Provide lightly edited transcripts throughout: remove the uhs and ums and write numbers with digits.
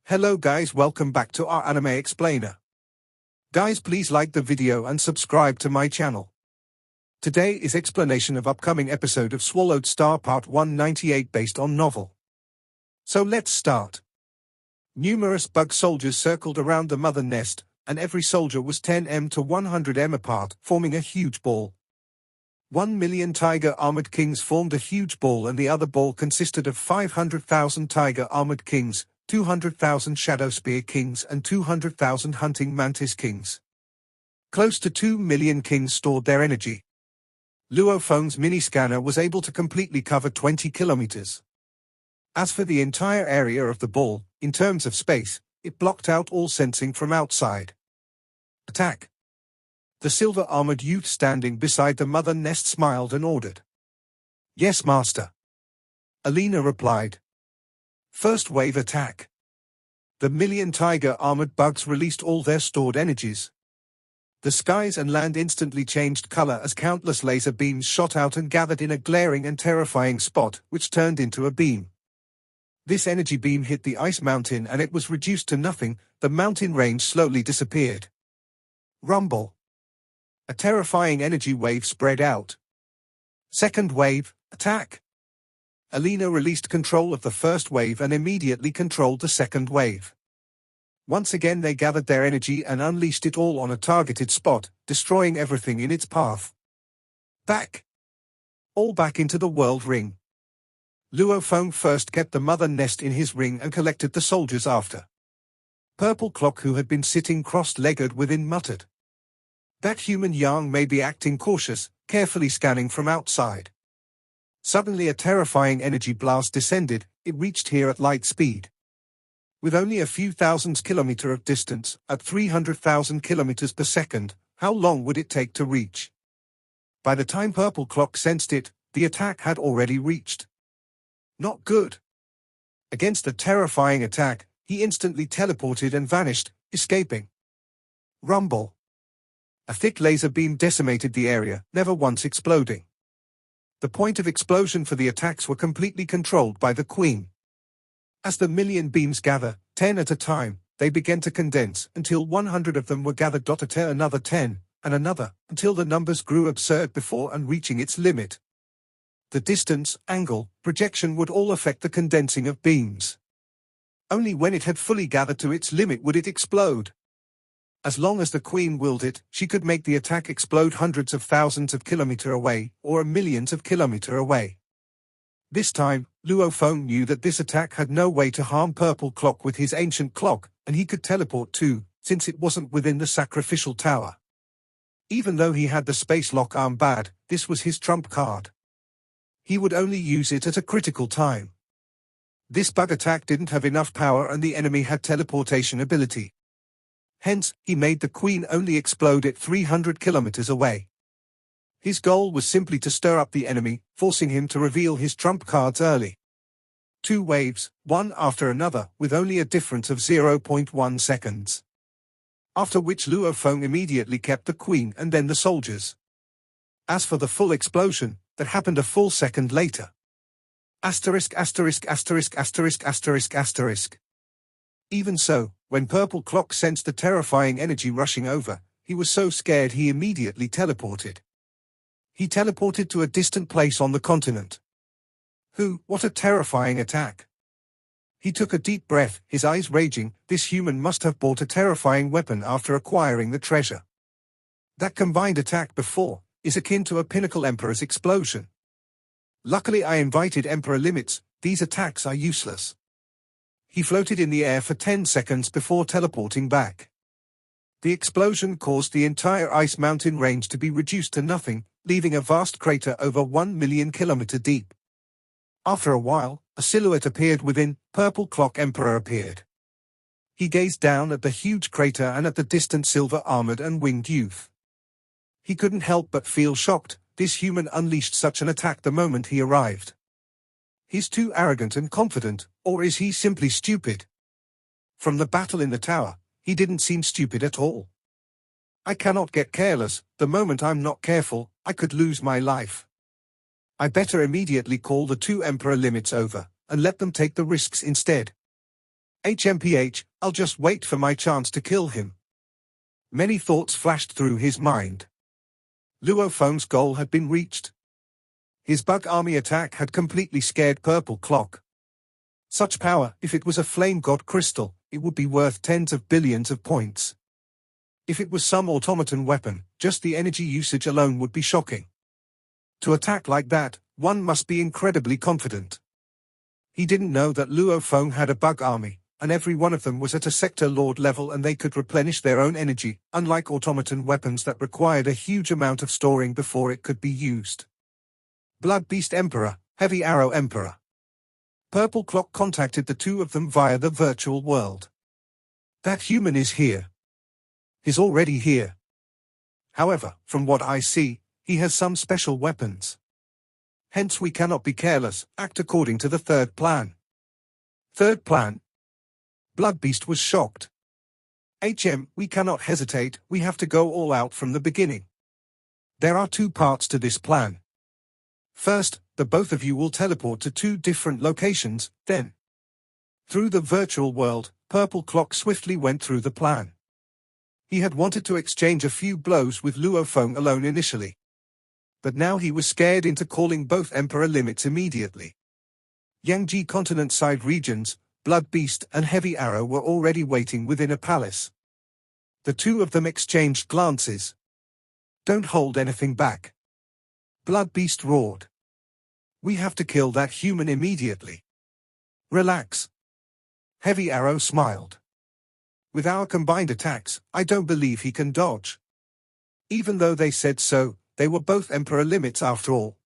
Hello guys, welcome back to our anime explainer. Guys, please like the video and subscribe to my channel. Today is explanation of upcoming episode of Swallowed Star Part 198 based on novel. So let's start. Numerous bug soldiers circled around the mother nest, and every soldier was 10m to 100m apart, forming a huge ball. 1 million tiger armored kings formed a huge ball, and the other ball consisted of 500,000 tiger armored kings, 200,000 shadow spear kings and 200,000 hunting mantis kings. Close to 2 million kings stored their energy. Luophone's mini-scanner was able to completely cover 20 kilometers. As for the entire area of the ball, in terms of space, it blocked out all sensing from outside. Attack! The silver-armored youth standing beside the mother nest smiled and ordered. Yes, master. Alina replied. First wave attack. The million tiger armored bugs released all their stored energies. The skies and land instantly changed color as countless laser beams shot out and gathered in a glaring and terrifying spot, which turned into a beam. This energy beam hit the ice mountain and it was reduced to nothing. The mountain range slowly disappeared. Rumble. A terrifying energy wave spread out. Second wave, attack. Alina released control of the first wave and immediately controlled the second wave. Once again they gathered their energy and unleashed it all on a targeted spot, destroying everything in its path. Back. All back into the world ring. Luophone first kept the mother nest in his ring and collected the soldiers after. Purple Clock, who had been sitting cross-legged within, muttered. That human Yang may be acting cautious, carefully scanning from outside. Suddenly a terrifying energy blast descended. It reached here at light speed. With only a few thousands kilometer of distance, at 300,000 kilometers per second, how long would it take to reach? By the time Purple Clock sensed it, the attack had already reached. Not good. Against the terrifying attack, he instantly teleported and vanished, escaping. Rumble. A thick laser beam decimated the area, never once exploding. The point of explosion for the attacks were completely controlled by the Queen. As the million beams gather, 10 at a time, they began to condense, until 100 of them were gathered. Another 10, and another, until the numbers grew absurd before and reaching its limit. The distance, angle, projection would all affect the condensing of beams. Only when it had fully gathered to its limit would it explode. As long as the Queen willed it, she could make the attack explode hundreds of thousands of kilometers away, or millions of kilometers away. This time, Luophone knew that this attack had no way to harm Purple Clock with his ancient clock, and he could teleport too, since it wasn't within the sacrificial tower. Even though he had the space lock armband, this was his trump card. He would only use it at a critical time. This bug attack didn't have enough power and the enemy had teleportation ability. Hence, he made the Queen only explode at 300 kilometers away. His goal was simply to stir up the enemy, forcing him to reveal his trump cards early. 2 waves, one after another, with only a difference of 0.1 seconds. After which Luophone immediately kept the Queen and then the soldiers. As for the full explosion, that happened a full second later. Asterisk asterisk asterisk asterisk asterisk asterisk. Even so, when Purple Clock sensed the terrifying energy rushing over, he was so scared he immediately teleported. He teleported to a distant place on the continent. What a terrifying attack. He took a deep breath, his eyes raging. This human must have bought a terrifying weapon after acquiring the treasure. That combined attack before is akin to a Pinnacle Emperor's explosion. Luckily I invited Emperor Limits, these attacks are useless. He floated in the air for 10 seconds before teleporting back. The explosion caused the entire ice mountain range to be reduced to nothing, leaving a vast crater over 1 million kilometers deep. After a while, a silhouette appeared within. Purple Clock Emperor appeared. He gazed down at the huge crater and at the distant silver-armored and winged youth. He couldn't help but feel shocked. This human unleashed such an attack the moment he arrived. He's too arrogant and confident, or is he simply stupid? From the battle in the tower, he didn't seem stupid at all. I cannot get careless. The moment I'm not careful, I could lose my life. I better immediately call the 2 Emperor Limits over, and let them take the risks instead. HMPH, I'll just wait for my chance to kill him. Many thoughts flashed through his mind. Luo Feng's goal had been reached. His bug army attack had completely scared Purple Clock. Such power, if it was a flame god crystal, it would be worth tens of billions of points. If it was some automaton weapon, just the energy usage alone would be shocking. To attack like that, one must be incredibly confident. He didn't know that Luo Feng had a bug army, and every one of them was at a sector lord level and they could replenish their own energy, unlike automaton weapons that required a huge amount of storing before it could be used. Blood Beast Emperor, Heavy Arrow Emperor. Purple Clock contacted the two of them via the virtual world. That human is here. He's already here. However, from what I see, he has some special weapons. Hence we cannot be careless, act according to the third plan. Third plan? Blood Beast was shocked. We cannot hesitate, we have to go all out from the beginning. There are two parts to this plan. First, the both of you will teleport to two different locations, then. Through the virtual world, Purple Clock swiftly went through the plan. He had wanted to exchange a few blows with Luo Feng alone initially. But now he was scared into calling both Emperor limits immediately. Yangji continent side regions, Blood Beast and Heavy Arrow were already waiting within a palace. The two of them exchanged glances. Don't hold anything back. Blood Beast roared. We have to kill that human immediately. Relax. Heavy Arrow smiled. With our combined attacks, I don't believe he can dodge. Even though they said so, they were both Emperor limits after all.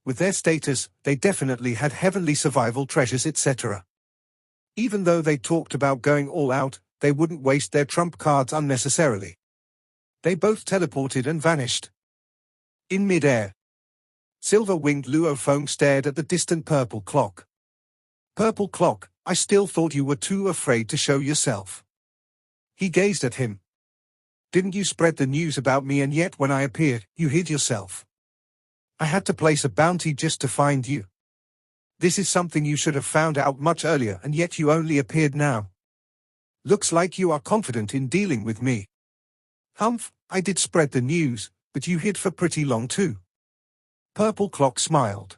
With their status, they definitely had heavenly survival treasures etc. Even though they talked about going all out, they wouldn't waste their trump cards unnecessarily. They both teleported and vanished. In mid-air, silver-winged Luo Feng stared at the distant Purple Clock. Purple Clock, I still thought you were too afraid to show yourself. He gazed at him. Didn't you spread the news about me and yet when I appeared, you hid yourself? I had to place a bounty just to find you. This is something you should have found out much earlier and yet you only appeared now. Looks like you are confident in dealing with me. Humph, I did spread the news, but you hid for pretty long too. Purple Clock smiled.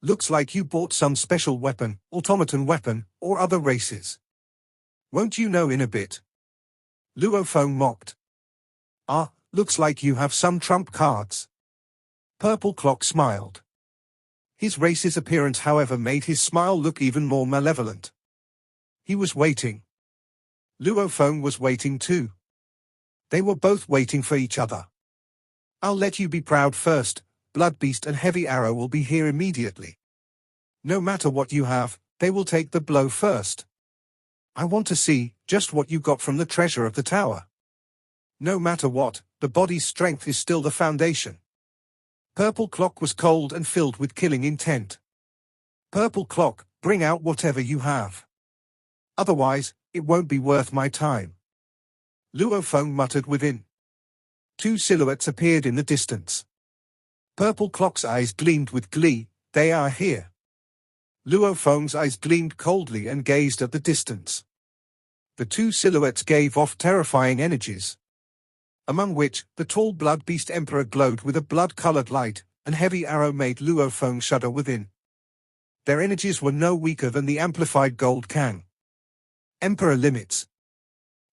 Looks like you bought some special weapon, automaton weapon, or other races. Won't you know in a bit? Luo Feng mocked. Ah, looks like you have some trump cards. Purple Clock smiled. His race's appearance however made his smile look even more malevolent. He was waiting. Luo Feng was waiting too. They were both waiting for each other. I'll let you be proud first, Blood Beast and Heavy Arrow will be here immediately. No matter what you have, they will take the blow first. I want to see just what you got from the treasure of the tower. No matter what, the body's strength is still the foundation. Purple Clock was cold and filled with killing intent. Purple Clock, bring out whatever you have. Otherwise, it won't be worth my time. Luo Feng muttered within. Two silhouettes appeared in the distance. Purple Clock's eyes gleamed with glee, they are here. Luo Feng's eyes gleamed coldly and gazed at the distance. The two silhouettes gave off terrifying energies. Among which, the tall Blood Beast Emperor glowed with a blood-colored light, and Heavy Arrow made Luo Feng shudder within. Their energies were no weaker than the amplified Gold Kang. Emperor limits.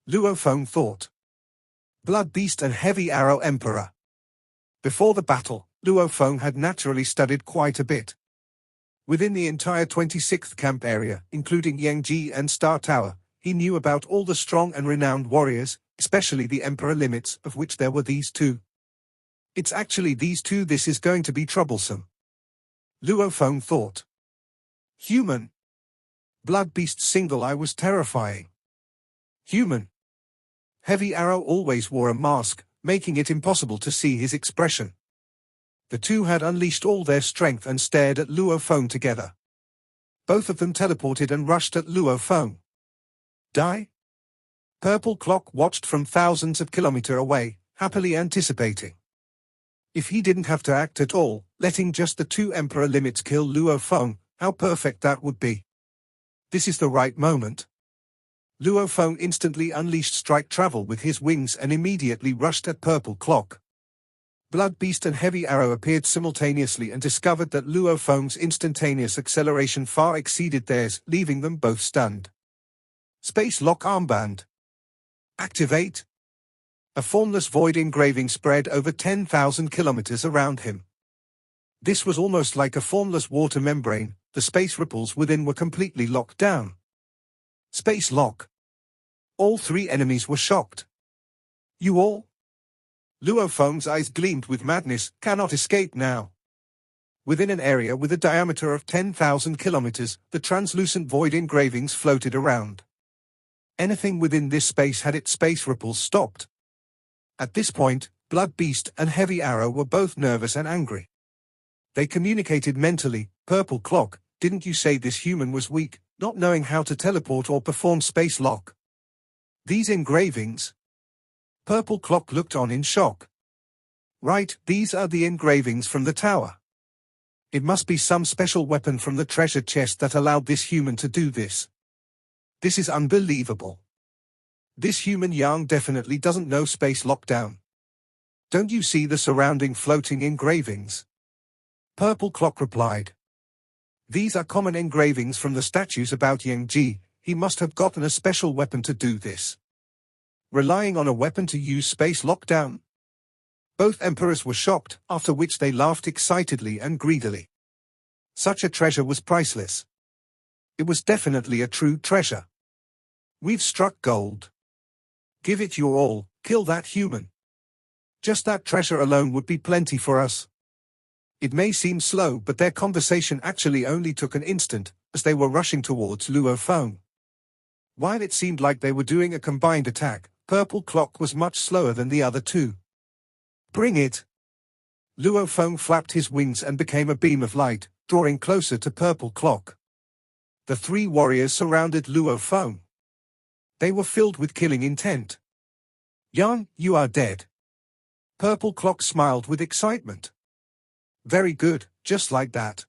Luo Feng thought. Blood Beast and Heavy Arrow Emperor. Before the battle, Luo Feng had naturally studied quite a bit. Within the entire 26th camp area, including Yangji and Star Tower, he knew about all the strong and renowned warriors, especially the Emperor limits, of which there were these two. It's actually these two, this is going to be troublesome. Luo Feng thought. Human. Blood Beast's single eye was terrifying. Human. Heavy Arrow always wore a mask, making it impossible to see his expression. The two had unleashed all their strength and stared at Luo Feng together. Both of them teleported and rushed at Luo Feng. Die? Purple Clock watched from thousands of kilometers away, happily anticipating. If he didn't have to act at all, letting just the two Emperor limits kill Luo Feng, how perfect that would be. This is the right moment. Luo Feng instantly unleashed strike travel with his wings and immediately rushed at Purple Clock. Blood Beast and Heavy Arrow appeared simultaneously and discovered that Luo Feng's instantaneous acceleration far exceeded theirs, leaving them both stunned. Space Lock Armband. Activate. A formless void engraving spread over 10,000 kilometers around him. This was almost like a formless water membrane. The space ripples within were completely locked down. Space Lock. All three enemies were shocked. You all? Luo Feng's eyes gleamed with madness. Cannot escape now. Within an area with a diameter of 10,000 kilometers, the translucent void engravings floated around. Anything within this space had its space ripples stopped. At this point, Blood Beast and Heavy Arrow were both nervous and angry. They communicated mentally. Purple Clock, didn't you say this human was weak, not knowing how to teleport or perform space lock? These engravings? Purple Clock looked on in shock. Right, these are the engravings from the tower. It must be some special weapon from the treasure chest that allowed this human to do this. This is unbelievable. This human Yang definitely doesn't know space lockdown. Don't you see the surrounding floating engravings? Purple Clock replied. These are common engravings from the statues about Yang Ji. He must have gotten a special weapon to do this. Relying on a weapon to use space lockdown? Both emperors were shocked, after which they laughed excitedly and greedily. Such a treasure was priceless. It was definitely a true treasure. We've struck gold. Give it your all, kill that human. Just that treasure alone would be plenty for us. It may seem slow, but their conversation actually only took an instant, as they were rushing towards Luo Feng. While it seemed like they were doing a combined attack, Purple Clock was much slower than the other two. Bring it! Luo Feng flapped his wings and became a beam of light, drawing closer to Purple Clock. The three warriors surrounded Luo Feng. They were filled with killing intent. Yang, you are dead. Purple Clock smiled with excitement. Very good, just like that.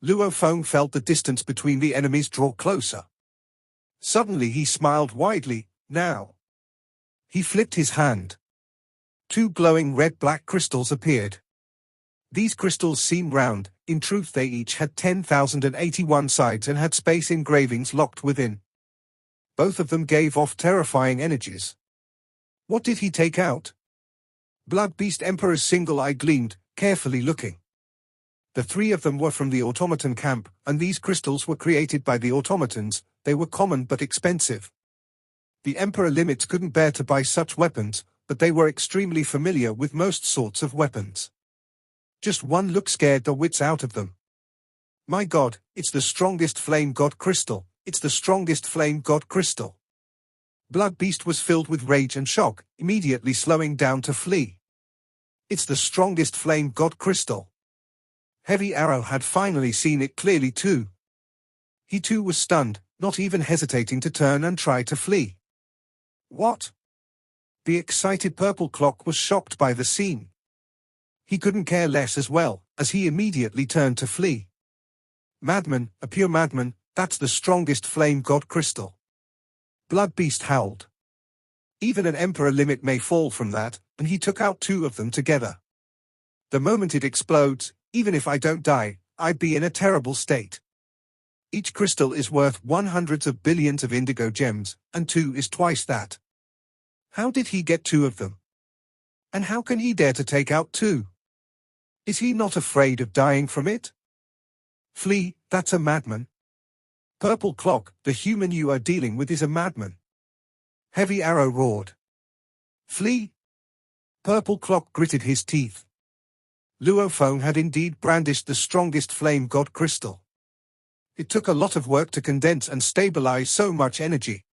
Luo Feng felt the distance between the enemies draw closer. Suddenly he smiled widely. Now. He flipped his hand. Two glowing red-black crystals appeared. These crystals seemed round. In truth they each had 10,081 sides and had space engravings locked within. Both of them gave off terrifying energies. What did he take out? Blood Beast Emperor's single eye gleamed, carefully looking. The three of them were from the automaton camp, and these crystals were created by the automatons. They were common but expensive. The Emperor limits couldn't bear to buy such weapons, but they were extremely familiar with most sorts of weapons. Just one look scared the wits out of them. My God, it's the strongest flame god crystal. It's the strongest flame god crystal. Blood Beast was filled with rage and shock, immediately slowing down to flee. It's the strongest flame god crystal. Heavy Arrow had finally seen it clearly too. He too was stunned, not even hesitating to turn and try to flee. What? The excited Purple Clock was shocked by the scene. He couldn't care less as well, as he immediately turned to flee. Madman, a pure madman, that's the strongest flame god crystal. Blood Beast howled. Even an Emperor limit may fall from that, and he took out two of them together. The moment it explodes, even if I don't die, I'd be in a terrible state. Each crystal is worth hundreds of billions of indigo gems, and two is twice that. How did he get two of them? And how can he dare to take out two? Is he not afraid of dying from it? Flee, that's a madman. Purple Clock, the human you are dealing with is a madman. Heavy Arrow roared. Flee? Purple Clock gritted his teeth. Luo Feng had indeed brandished the strongest flame god crystal. It took a lot of work to condense and stabilize so much energy.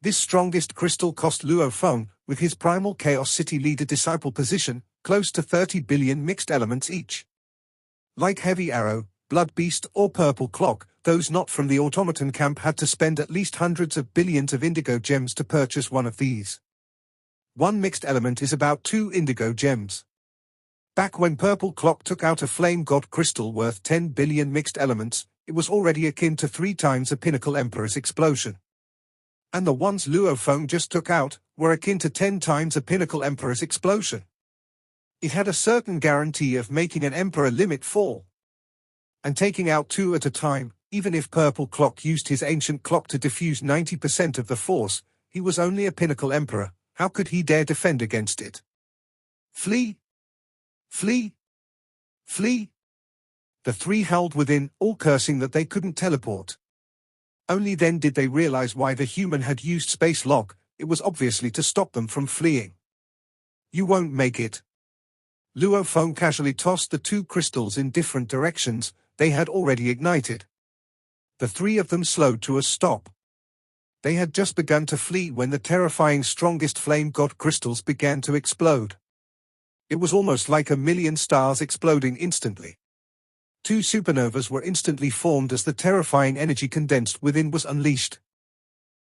This strongest crystal cost Luo Feng, with his primal Chaos City leader disciple position, close to 30 billion mixed elements each. Like Heavy Arrow, Blood Beast or Purple Clock, those not from the automaton camp had to spend at least hundreds of billions of indigo gems to purchase one of these. One mixed element is about 2 indigo gems. Back when Purple Clock took out a flame god crystal worth 10 billion mixed elements, it was already akin to 3 times a Pinnacle Emperor's explosion. And the ones Luo Feng just took out were akin to 10 times a Pinnacle Emperor's explosion. It had a certain guarantee of making an Emperor limit fall. And taking out 2 at a time, even if Purple Clock used his ancient clock to diffuse 90% of the force, he was only a Pinnacle Emperor. How could he dare defend against it? Flee! Flee! Flee! The 3 howled within, all cursing that they couldn't teleport. Only then did they realize why the human had used space lock. It was obviously to stop them from fleeing. You won't make it. Luo Feng casually tossed the 2 crystals in different directions. They had already ignited. The 3 of them slowed to a stop. They had just begun to flee when the terrifying strongest flame god crystals began to explode. It was almost like a million stars exploding instantly. 2 supernovas were instantly formed as the terrifying energy condensed within was unleashed.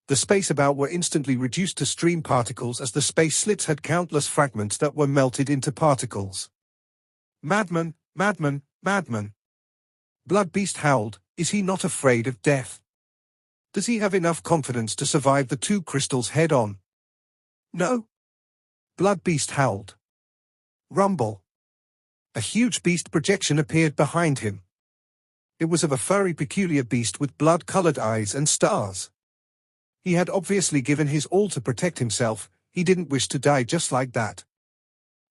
The space about were instantly reduced to stream particles as the space slits had countless fragments that were melted into particles. Madman, madman, madman. Blood Beast howled. Is he not afraid of death? Does he have enough confidence to survive the 2 crystals head-on? No. Blood Beast howled. Rumble. A huge beast projection appeared behind him. It was of a furry peculiar beast with blood-colored eyes and stars. He had obviously given his all to protect himself. He didn't wish to die just like that.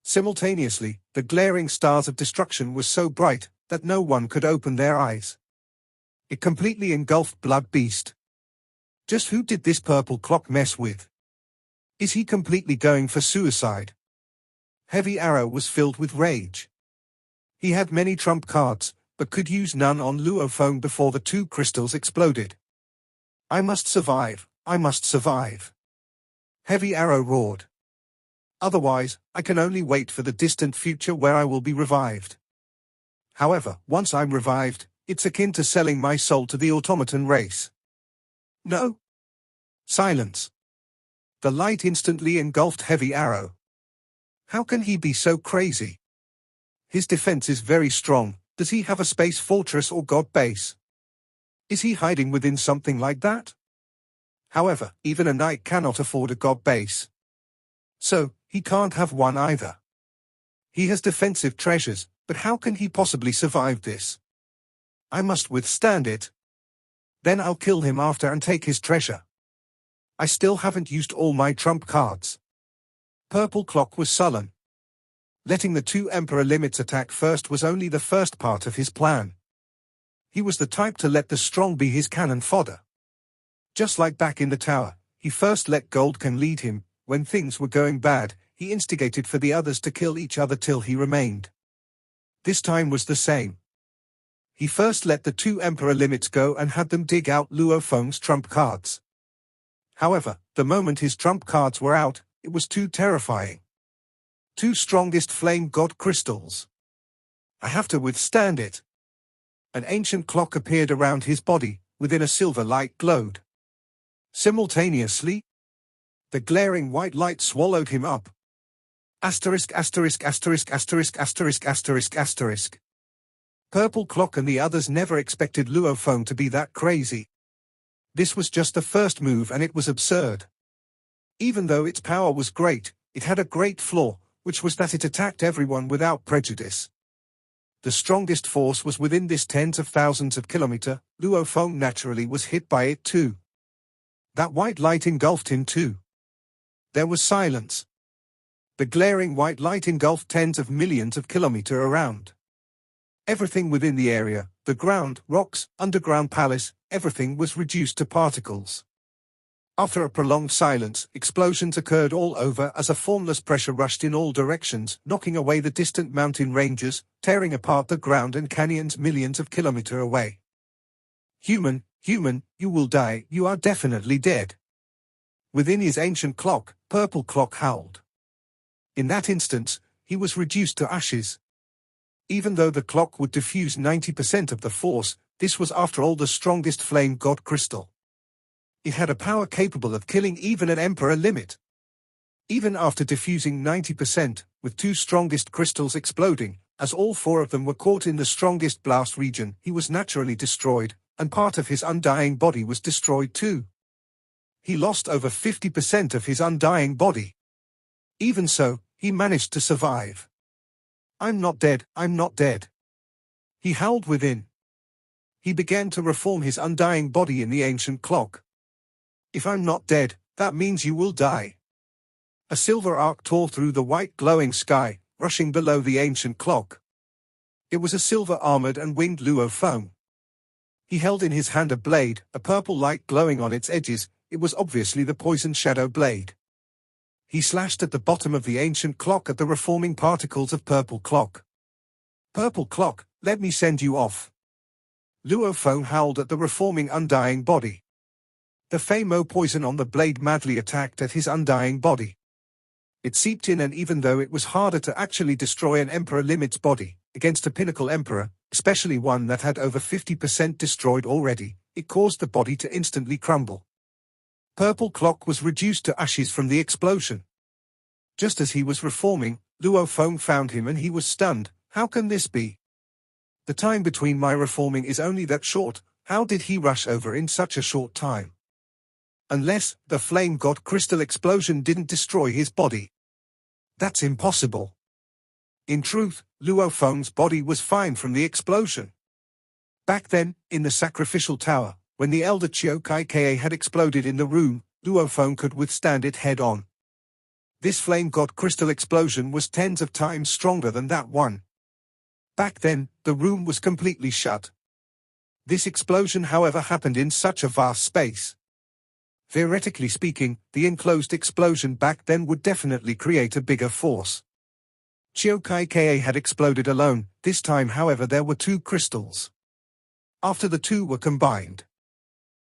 Simultaneously, the glaring stars of destruction were so bright that no one could open their eyes. It completely engulfed Blood Beast. Just who did this Purple Clock mess with? Is he completely going for suicide? Heavy Arrow was filled with rage. He had many trump cards, but could use none on Luo Feng before the 2 crystals exploded. I must survive, I must survive. Heavy Arrow roared. Otherwise, I can only wait for the distant future where I will be revived. However, once I'm revived, it's akin to selling my soul to the automaton race. No. Silence. The light instantly engulfed Heavy Arrow. How can he be so crazy? His defense is very strong. Does he have a space fortress or god base? Is he hiding within something like that? However, even a knight cannot afford a god base. So, he can't have one either. He has defensive treasures, but how can he possibly survive this? I must withstand it. Then I'll kill him after and take his treasure. I still haven't used all my trump cards. Purple Clock was sullen. Letting the 2 Emperor limits attack first was only the first part of his plan. He was the type to let the strong be his cannon fodder. Just like back in the tower, he first let Goldcan lead him. When things were going bad, he instigated for the others to kill each other till he remained. This time was the same. He first let the 2 Emperor limits go and had them dig out Luo Feng's trump cards. However, the moment his trump cards were out, it was too terrifying. 2 strongest flame god crystals. I have to withstand it. An ancient clock appeared around his body, within a silver light glowed. Simultaneously, the glaring white light swallowed him up. Asterisk asterisk asterisk asterisk asterisk asterisk asterisk. Purple Clock and the others never expected Luo Feng to be that crazy. This was just the first move and it was absurd. Even though its power was great, it had a great flaw, which was that it attacked everyone without prejudice. The strongest force was within this tens of thousands of kilometers. Luo Feng naturally was hit by it too. That white light engulfed him too. There was silence. The glaring white light engulfed tens of millions of kilometers around. Everything within the area, the ground, rocks, underground palace, everything was reduced to particles. After a prolonged silence, explosions occurred all over as a formless pressure rushed in all directions, knocking away the distant mountain ranges, tearing apart the ground and canyons millions of kilometers away. Human, you will die, you are definitely dead. Within his ancient clock, Purple Clock howled. In that instance, he was reduced to ashes. Even though the clock would diffuse 90% of the force, this was after all the strongest flame god crystal. It had a power capable of killing even an emperor limit. Even after diffusing 90%, with 2 strongest crystals exploding, as all 4 of them were caught in the strongest blast region, he was naturally destroyed. and part of his undying body was destroyed too. He lost over 50% of his undying body. Even so, he managed to survive. "I'm not dead, I'm not dead," he howled within. He began to reform his undying body in the ancient clock. "If I'm not dead, that means you will die." A silver arc tore through the white glowing sky, rushing below the ancient clock. It was a silver-armored and winged Luo Feng. He held in his hand a blade, a purple light glowing on its edges. It was obviously the poison shadow blade. He slashed at the bottom of the ancient clock at the reforming particles of purple clock. "Purple clock, let me send you off." Luo Feng howled at the reforming undying body. The Fei Mo poison on the blade madly attacked at his undying body. It seeped in, and even though it was harder to actually destroy an Emperor Limit's body, against a pinnacle Emperor, especially one that had over 50% destroyed already, it caused the body to instantly crumble. Purple clock was reduced to ashes from the explosion. Just as he was reforming, Luo Feng found him and he was stunned. "How can this be? The time between my reforming is only that short. How did he rush over in such a short time? Unless the flame god crystal explosion didn't destroy his body. That's impossible." In truth, Luo Feng's body was fine from the explosion. Back then, in the sacrificial tower, when the elder Chiu Kai Ka had exploded in the room, Luo Feng could withstand it head-on. This flame god crystal explosion was tens of times stronger than that one. Back then, the room was completely shut. This explosion, however, happened in such a vast space. Theoretically speaking, the enclosed explosion back then would definitely create a bigger force. Chiu Kai Ka had exploded alone. This time, however, there were two crystals. After the two were combined,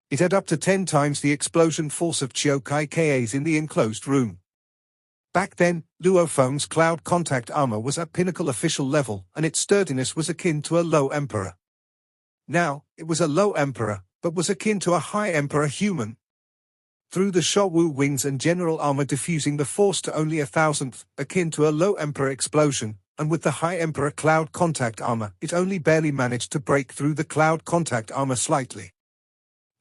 it had up to 10 times the explosion force of Chiu Kai Ka's in the enclosed room. Back then, Luo Feng's cloud contact armor was at pinnacle official level, and its sturdiness was akin to a low emperor. Now, it was a low emperor, but was akin to a high emperor human. Through the Shou wings and general armor diffusing the force to only 1,000th, akin to a low emperor explosion, and with the high emperor cloud contact armor, it only barely managed to break through the cloud contact armor slightly.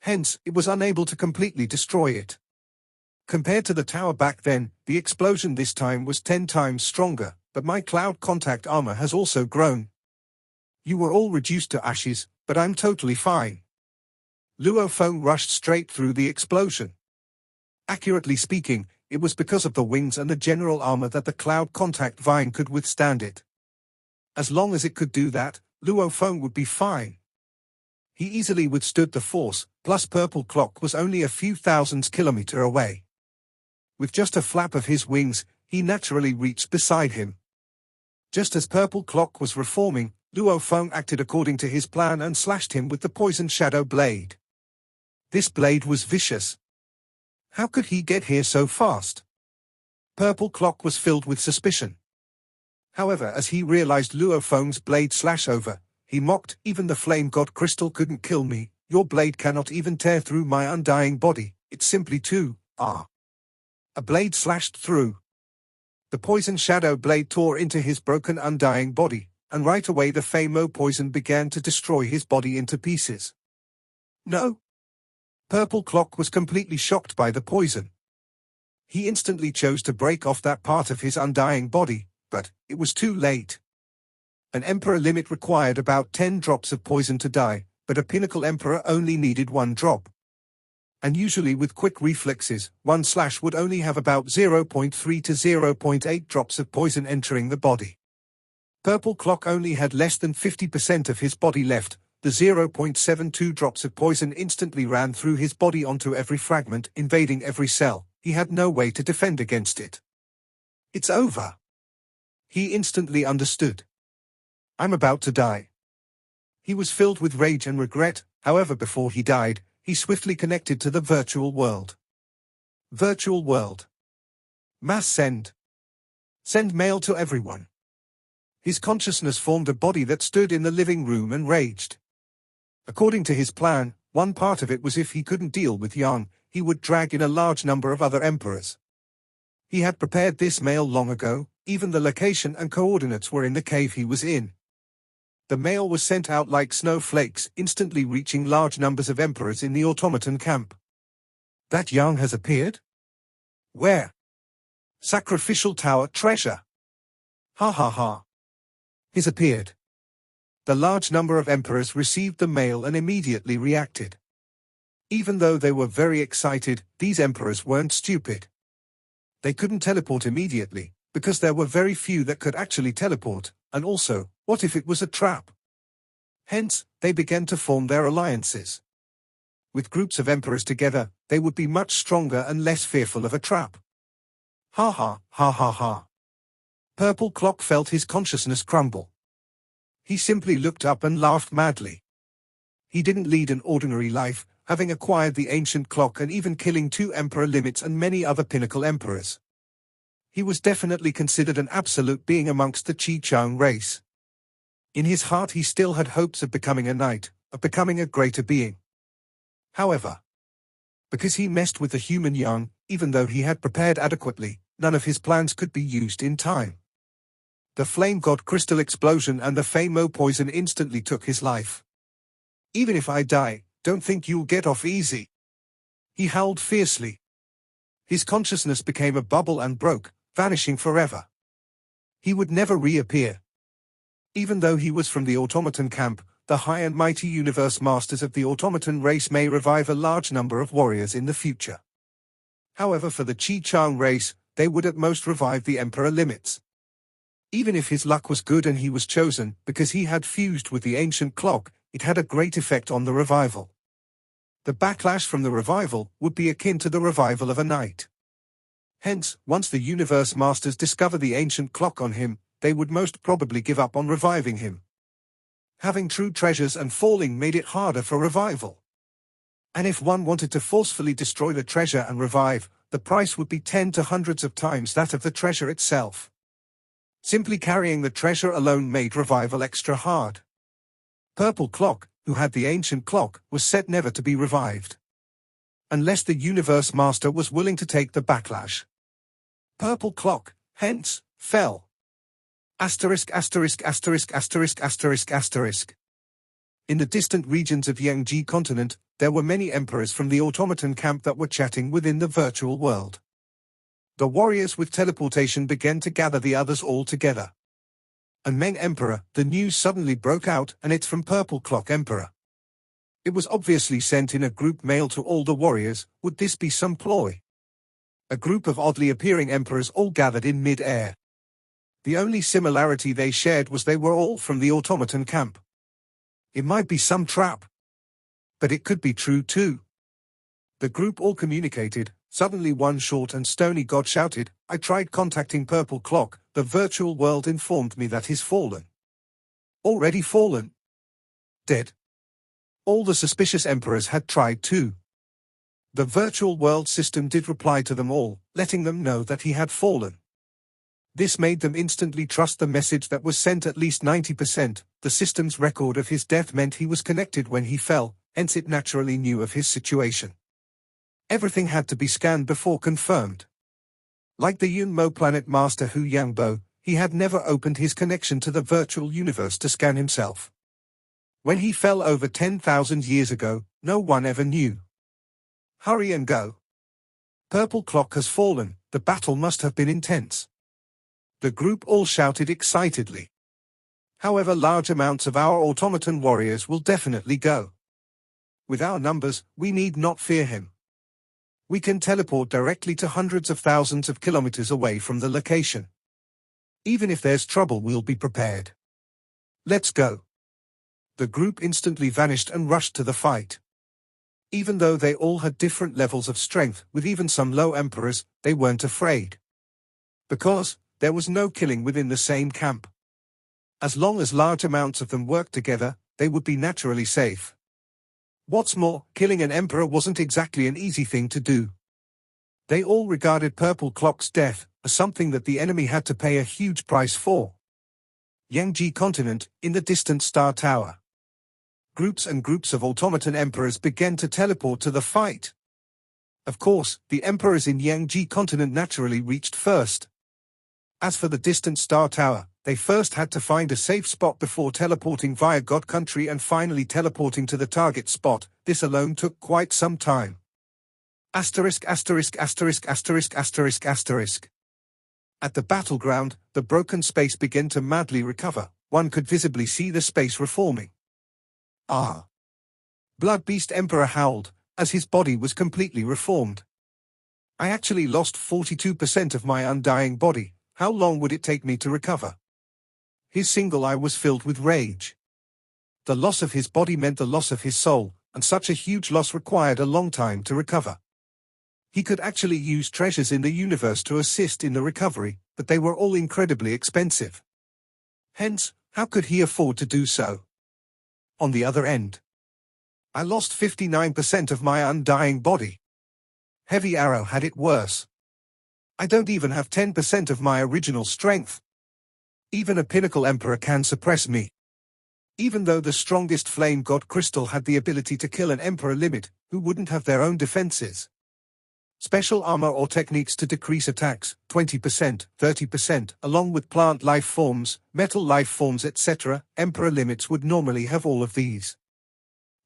Hence, it was unable to completely destroy it. Compared to the tower back then, the explosion this time was 10 times stronger, but my cloud contact armor has also grown. You were all reduced to ashes, but I'm totally fine. Luo Feng rushed straight through the explosion. Accurately speaking, it was because of the wings and the general armor that the cloud contact vine could withstand it. As long as it could do that, Luo Feng would be fine. He easily withstood the force, plus purple clock was only a few thousands kilometers away. With just a flap of his wings, he naturally reached beside him. Just as purple clock was reforming, Luo Feng acted according to his plan and slashed him with the poison shadow blade. This blade was vicious. How could he get here so fast? Purple clock was filled with suspicion. However, as he realized Luo Feng's blade slash over, he mocked, "Even the flame god crystal couldn't kill me. Your blade cannot even tear through my undying body. It's simply too, A blade slashed through. The poison shadow blade tore into his broken undying body, and right away the Fei Mo poison began to destroy his body into pieces. No. Purple clock was completely shocked by the poison. He instantly chose to break off that part of his undying body, but it was too late. An emperor limit required about 10 drops of poison to die, but a pinnacle emperor only needed 1 drop. And usually with quick reflexes, one slash would only have about 0.3 to 0.8 drops of poison entering the body. Purple clock only had less than 50% of his body left. The 0.72 drops of poison instantly ran through his body onto every fragment, invading every cell. He had no way to defend against it. It's over. He instantly understood. I'm about to die. He was filled with rage and regret. However, before he died, he swiftly connected to the virtual world. Virtual world. Mass send. Send mail to everyone. His consciousness formed a body that stood in the living room and raged. According to his plan, one part of it was if he couldn't deal with Yang, he would drag in a large number of other emperors. He had prepared this mail long ago. Even the location and coordinates were in the cave he was in. The mail was sent out like snowflakes, instantly reaching large numbers of emperors in the automaton camp. That Yang has appeared? Where? Sacrificial tower treasure. Ha ha ha. He's appeared. The large number of emperors received the mail and immediately reacted. Even though they were very excited, these emperors weren't stupid. They couldn't teleport immediately, because there were very few that could actually teleport, and also, what if it was a trap? Hence, they began to form their alliances. With groups of emperors together, they would be much stronger and less fearful of a trap. Ha ha, ha ha ha. Purple Clock felt his consciousness crumble. He simply looked up and laughed madly. He didn't lead an ordinary life, having acquired the ancient clock and even killing 2 emperor limits and many other pinnacle emperors. He was definitely considered an absolute being amongst the Chi-Chang race. In his heart he still had hopes of becoming a knight, of becoming a greater being. However, because he messed with the human Yang, even though he had prepared adequately, none of his plans could be used in time. The flame god crystal explosion and the Famo poison instantly took his life. Even if I die, don't think you'll get off easy. He howled fiercely. His consciousness became a bubble and broke, vanishing forever. He would never reappear. Even though he was from the automaton camp, the high and mighty universe masters of the automaton race may revive a large number of warriors in the future. However, for the Chi-Chang race, they would at most revive the emperor limits. Even if his luck was good and he was chosen, because he had fused with the ancient clock, it had a great effect on the revival. The backlash from the revival would be akin to the revival of a knight. Hence, once the universe masters discover the ancient clock on him, they would most probably give up on reviving him. Having true treasures and falling made it harder for revival. And if one wanted to forcefully destroy the treasure and revive, the price would be 10 to hundreds of times that of the treasure itself. Simply carrying the treasure alone made revival extra hard. Purple Clock, who had the ancient clock, was set never to be revived. Unless the universe master was willing to take the backlash. Purple Clock, hence, fell. Asterisk asterisk asterisk asterisk asterisk asterisk. In the distant regions of Yangji continent, there were many emperors from the automaton camp that were chatting within the virtual world. The warriors with teleportation began to gather the others all together. And Meng Emperor, the news suddenly broke out, and it's from Purple Clock Emperor. It was obviously sent in a group mail to all the warriors. Would this be some ploy? A group of oddly appearing emperors all gathered in mid-air. The only similarity they shared was they were all from the automaton camp. It might be some trap. But it could be true too. The group all communicated. Suddenly one short and stony god shouted, "I tried contacting Purple Clock, the virtual world informed me that he's fallen." Already fallen? Dead? All the suspicious emperors had tried too. The virtual world system did reply to them all, letting them know that he had fallen. This made them instantly trust the message that was sent at least 90%. The system's record of his death meant he was connected when he fell, hence it naturally knew of his situation. Everything had to be scanned before confirmed. Like the Yunmo planet master Hu Yangbo, he had never opened his connection to the virtual universe to scan himself. When he fell over 10,000 years ago, no one ever knew. Hurry and go. Purple Clock has fallen, the battle must have been intense. The group all shouted excitedly. However, large amounts of our automaton warriors will definitely go. With our numbers, we need not fear him. We can teleport directly to hundreds of thousands of kilometers away from the location. Even if there's trouble, we'll be prepared. Let's go. The group instantly vanished and rushed to the fight. Even though they all had different levels of strength, with even some low emperors, they weren't afraid. Because there was no killing within the same camp. As long as large amounts of them worked together, they would be naturally safe. What's more, killing an emperor wasn't exactly an easy thing to do. They all regarded Purple Clock's death as something that the enemy had to pay a huge price for. Yangji continent, in the distant Star Tower. Groups and groups of automaton emperors began to teleport to the fight. Of course, the emperors in Yangji continent naturally reached first. As for the distant Star Tower, They first had to find a safe spot before teleporting via God Country and finally teleporting to the target spot. This alone took quite some time. Asterisk asterisk asterisk asterisk asterisk asterisk. At the battleground, the broken space began to madly recover. One could visibly see the space reforming. Ah! Blood Beast Emperor howled, as his body was completely reformed. I actually lost 42% of my undying body. How long would it take me to recover? His single eye was filled with rage. The loss of his body meant the loss of his soul, and such a huge loss required a long time to recover. He could actually use treasures in the universe to assist in the recovery, but they were all incredibly expensive. Hence, how could he afford to do so? On the other end, I lost 59% of my undying body. Heavy Arrow had it worse. I don't even have 10% of my original strength. Even a Pinnacle Emperor can suppress me. Even though the strongest Flame God Crystal had the ability to kill an Emperor limit, who wouldn't have their own defenses? Special armor or techniques to decrease attacks, 20%, 30%, along with plant life forms, metal life forms etc., Emperor limits would normally have all of these.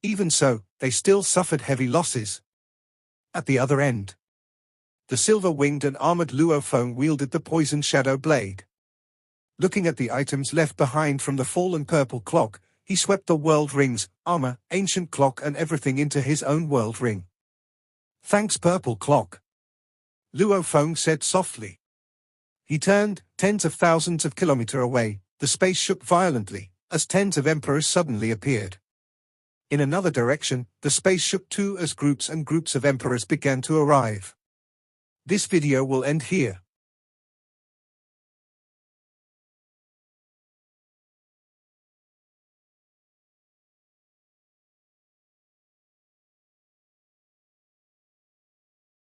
Even so, they still suffered heavy losses. At the other end, the silver-winged and armored Luophone wielded the Poison Shadow Blade. Looking at the items left behind from the fallen purple clock, he swept the world rings, armor, ancient clock and everything into his own world ring. Thanks, purple clock, Luophone said softly. He turned, tens of thousands of kilometers away. The space shook violently, as tens of emperors suddenly appeared. In another direction, the space shook too as groups and groups of emperors began to arrive. This video will end here.